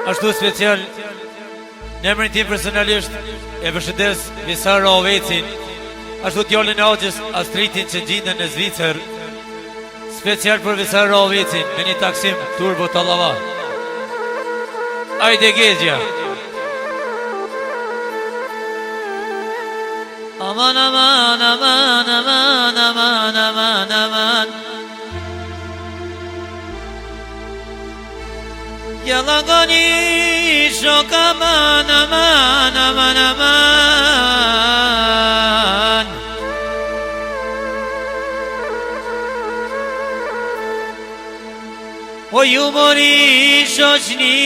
Ashtu special në emrin tim personalisht e përshëndes Visar Rovecin, ashtu djalin e Hoxhës Astritin që gjenden në Zvicër. Special për Visar Rovecin me një taksim turbo tallava. Ajde Gezja. Aman aman aman aman aman aman aman. Yalagani şok aman aman aman aman. O yumori şoçni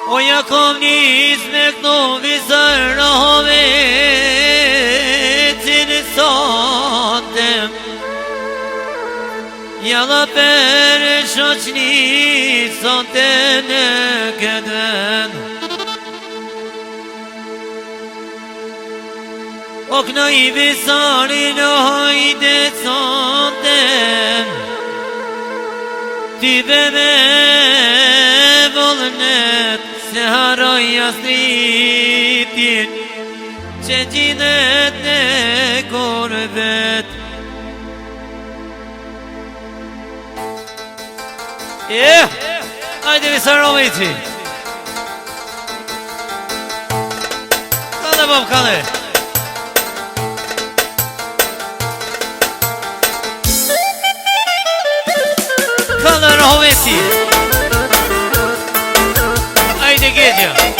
o yakomni izmek no vizar rahove Yala per shoçni sonten keden Okna i visarin hayde sonten Tibeme volnet seharoy astritin Çecinet ne gurbet Yeah! Haydi Visar Roveci. Kane bab kane. Kane Roveci. Haydi Gezja.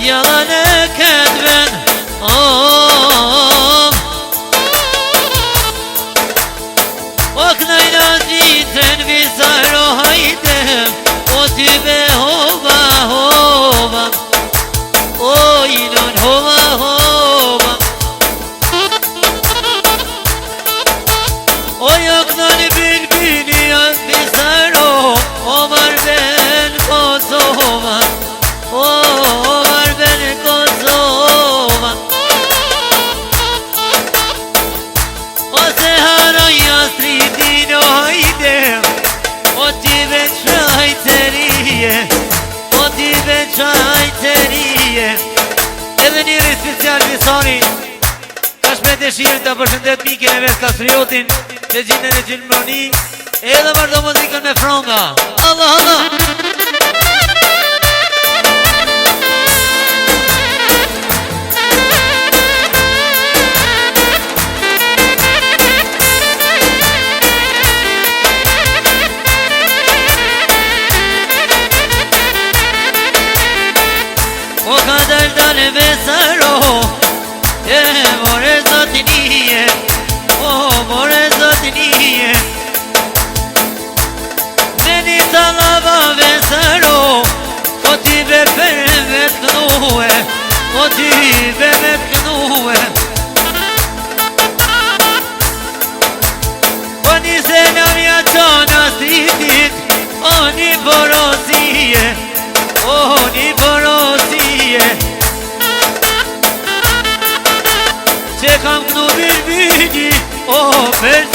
Yalanı kedven Oknayla zitren Visar haydem O tübe hova hova O inan hova hova O yoknan bilbili Visar o var ben Kosova O var ben Kosova O seharay Astritin haydem O tibe çajteriye O tibe çajteriye Edhe njëri special Visari Ka shme dëshirën të përshëndet mikën e ves Kastriotin Që gjinen e Gjilmëroni Edhe vazhdo muzikën me fronga Allah Allah O kadar dale Visaro more zotiniye O more zotiniye Neni talava Visaro O tibe permet knuhe O tibe met knuhe O një senavja qona Astritit O një borosije O një borosije Që kam kënu birbidi O për